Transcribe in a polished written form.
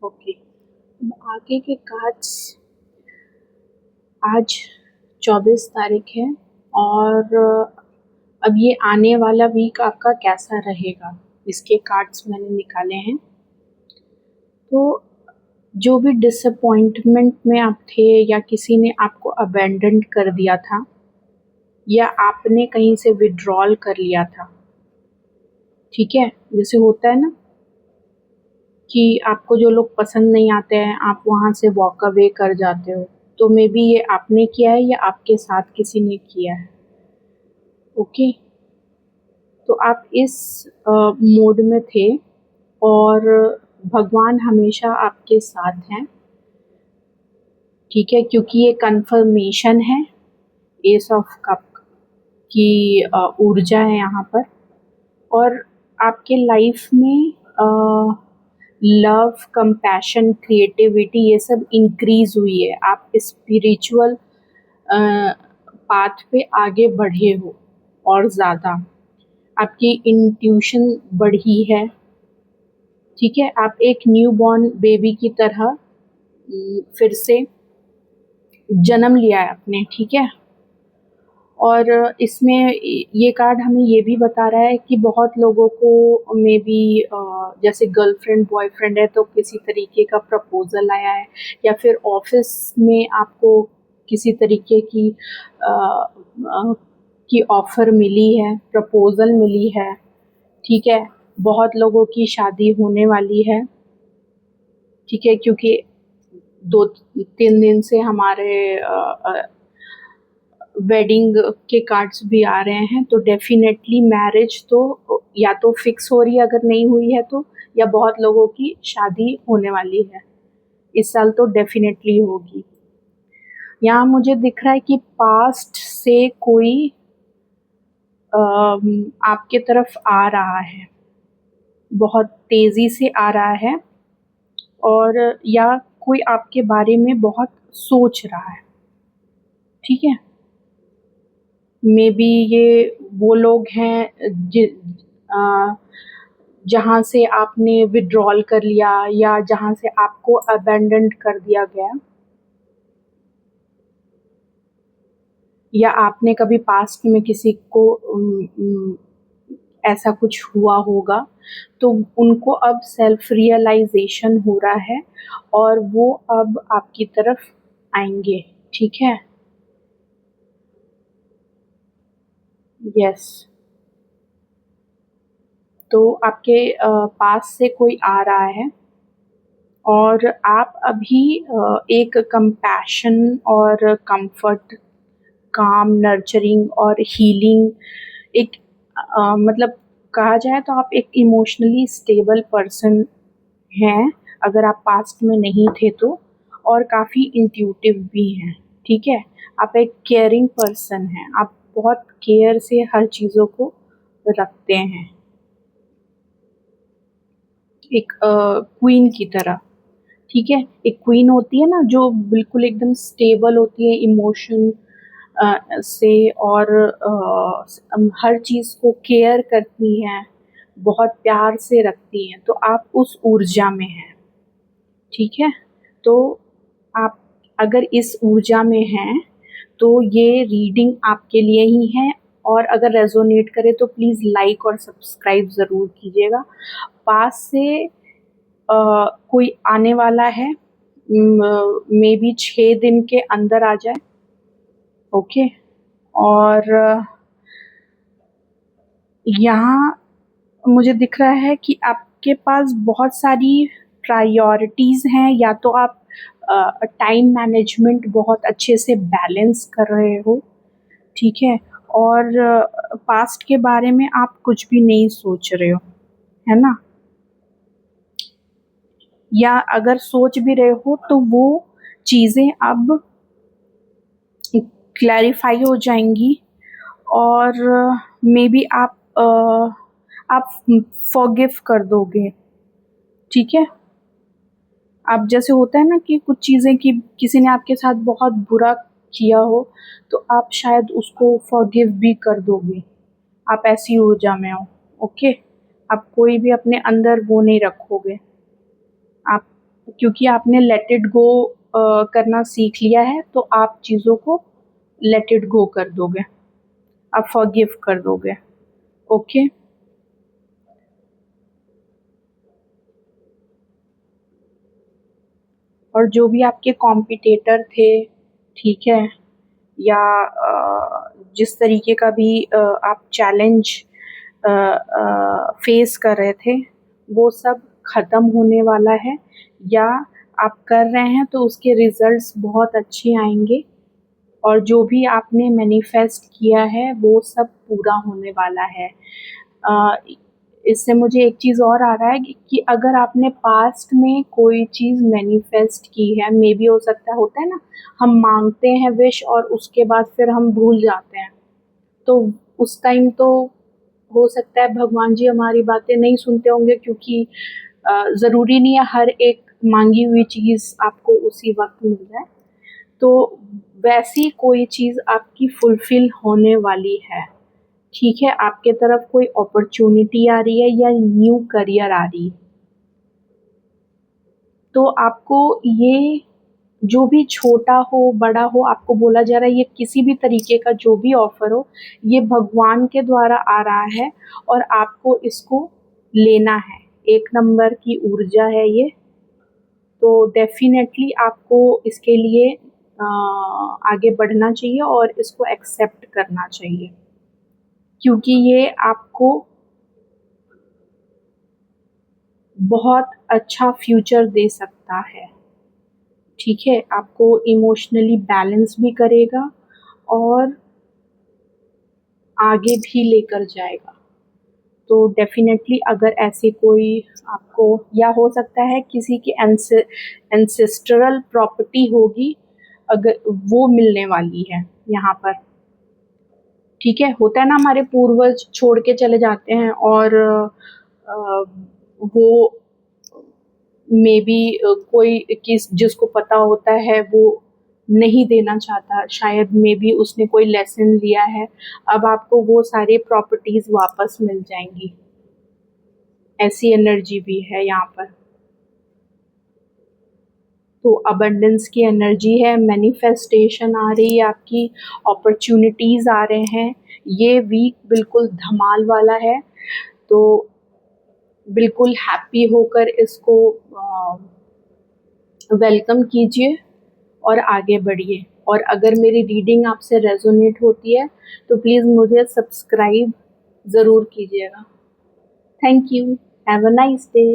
Okay. अब आगे के कार्ड्स, आज 24 तारीख है और अब ये आने वाला वीक आपका कैसा रहेगा, इसके कार्ड्स मैंने निकाले हैं। तो जो भी डिसअपॉइंटमेंट में आप थे या किसी ने आपको अबैंडन कर दिया था या आपने कहीं से विड्रॉल कर लिया था, ठीक है, जैसे होता है ना कि आपको जो लोग पसंद नहीं आते हैं आप वहाँ से वॉक अवे कर जाते हो, तो मे बी ये आपने किया है या आपके साथ किसी ने किया है। ओके, तो आप इस मोड में थे और भगवान हमेशा आपके साथ हैं, ठीक है, क्योंकि ये कंफर्मेशन है एस ऑफ कप की ऊर्जा है यहाँ पर। और आपके लाइफ में लव, कंपैशन, क्रिएटिविटी ये सब इंक्रीज हुई है। आप स्पिरिचुअल पाथ पे आगे बढ़े हो और ज़्यादा आपकी इंट्यूशन बढ़ी है, ठीक है। आप एक न्यू बॉर्न बेबी की तरह फिर से जन्म लिया है आपने, ठीक है। और इसमें ये कार्ड हमें ये भी बता रहा है कि बहुत लोगों को मे बी जैसे गर्लफ्रेंड बॉयफ्रेंड है तो किसी तरीके का प्रपोज़ल आया है, या फिर ऑफिस में आपको किसी तरीके की ऑफ़र मिली है, प्रपोज़ल मिली है, ठीक है। बहुत लोगों की शादी होने वाली है, ठीक है, क्योंकि 2-3 दिन से हमारे वेडिंग के कार्ड्स भी आ रहे हैं, तो डेफिनेटली मैरिज तो या तो फिक्स हो रही है अगर नहीं हुई है तो, या बहुत लोगों की शादी होने वाली है इस साल, तो डेफिनेटली होगी। यहाँ मुझे दिख रहा है कि पास्ट से कोई आपके तरफ आ रहा है, बहुत तेज़ी से आ रहा है, और या कोई आपके बारे में बहुत सोच रहा है, ठीक है। मे बी ये वो लोग हैं जहाँ से आपने विड्रॉल कर लिया या जहाँ से आपको अबैंडन कर दिया गया, या आपने कभी पास्ट में किसी को ऐसा कुछ हुआ होगा, तो उनको अब सेल्फ रियलाइजेशन हो रहा है और वो अब आपकी तरफ आएंगे, ठीक है। यस, तो आपके पास से कोई आ रहा है और आप अभी एक कंपैशन और कंफर्ट, काम, नर्चरिंग और हीलिंग, एक मतलब कहा जाए तो आप एक इमोशनली स्टेबल पर्सन हैं अगर आप पास्ट में नहीं थे तो, और काफ़ी इंट्यूटिव भी हैं, ठीक है। आप एक केयरिंग पर्सन हैं, आप बहुत केयर से हर चीज़ों को रखते हैं, एक क्वीन की तरह, ठीक है। एक क्वीन होती है ना जो बिल्कुल एकदम स्टेबल होती है इमोशन से, और हर चीज़ को केयर करती हैं, बहुत प्यार से रखती हैं, तो आप उस ऊर्जा में हैं, ठीक है। तो आप अगर इस ऊर्जा में हैं तो ये रीडिंग आपके लिए ही है, और अगर रेजोनेट करे तो प्लीज़ लाइक और सब्सक्राइब ज़रूर कीजिएगा। पास से कोई आने वाला है, मे बी 6 दिन के अंदर आ जाए, ओके। और यहाँ मुझे दिख रहा है कि आपके पास बहुत सारी प्रायोरिटीज़ हैं, या तो आप टाइम मैनेजमेंट बहुत अच्छे से बैलेंस कर रहे हो, ठीक है, और पास्ट के बारे में आप कुछ भी नहीं सोच रहे हो, है ना। या अगर सोच भी रहे हो तो वो चीज़ें अब क्लैरिफाई हो जाएंगी, और मे बी आप फॉरगिव कर दोगे, ठीक है। अब जैसे होता है ना कि कुछ चीज़ें कि किसी ने आपके साथ बहुत बुरा किया हो तो आप शायद उसको फॉरगिव भी कर दोगे, आप ऐसी ऊर्जा में हो, ओके। आप कोई भी अपने अंदर वो नहीं रखोगे, आप क्योंकि आपने लेट इट गो करना सीख लिया है, तो आप चीज़ों को लेट इट गो कर दोगे, आप फॉरगिव कर दोगे। ओके। और जो भी आपके कॉम्पिटिटर थे, ठीक है, या जिस तरीके का भी आप चैलेंज फेस कर रहे थे, वो सब ख़त्म होने वाला है, या आप कर रहे हैं तो उसके रिज़ल्ट्स बहुत अच्छे आएंगे, और जो भी आपने मैनिफेस्ट किया है वो सब पूरा होने वाला है। अ, इससे मुझे एक चीज़ और आ रहा है कि अगर आपने पास्ट में कोई चीज़ मैनिफेस्ट की है, मे बी हो सकता है, होता है ना, हम मांगते हैं विश और उसके बाद फिर हम भूल जाते हैं, तो उस टाइम तो हो सकता है भगवान जी हमारी बातें नहीं सुनते होंगे, क्योंकि ज़रूरी नहीं है हर एक मांगी हुई चीज़ आपको उसी वक्त मिल जाए। तो वैसी कोई चीज़ आपकी फुलफ़िल होने वाली है, ठीक है? आपके तरफ कोई अपॉर्च्युनिटी आ रही है या न्यू करियर आ रही है। तो आपको ये, जो भी छोटा हो, बड़ा हो, आपको बोला जा रहा है, ये किसी भी तरीके का जो भी ऑफ़र हो, ये भगवान के द्वारा आ रहा है और आपको इसको लेना है। एक नंबर की ऊर्जा है ये। तो डेफ़िनेटली आपको इसके लिए आगे बढ़ना चाहिए और इसको एक्सेप्ट करना चाहिए, क्योंकि ये आपको बहुत अच्छा फ्यूचर दे सकता है, ठीक है? आपको इमोशनली बैलेंस भी करेगा और आगे भी लेकर जाएगा। तो डेफ़िनेटली अगर ऐसी कोई आपको, या हो सकता है किसी की एंसेस्ट्रल प्रॉपर्टी होगी, अगर वो मिलने वाली है यहाँ पर, ठीक है? होता है ना, हमारे पूर्वज छोड़ के चले जाते हैं और वो मे बी कोई जिसको पता होता है वो नहीं देना चाहता, शायद मे बी उसने कोई लेसन लिया है, अब आपको वो सारी प्रॉपर्टीज़ वापस मिल जाएंगी। ऐसी एनर्जी भी है यहाँ पर। तो अबंडेंस की एनर्जी है, मैनिफेस्टेशन आ रही है आपकी, अपॉर्चुनिटीज़ आ रहे हैं। ये वीक बिल्कुल धमाल वाला है, तो बिल्कुल हैप्पी होकर इसको वेलकम कीजिए और आगे बढ़िए। और अगर मेरी रीडिंग आपसे रेजोनेट होती है तो प्लीज़ मुझे सब्सक्राइब ज़रूर कीजिएगा। Thank you. Have a nice day.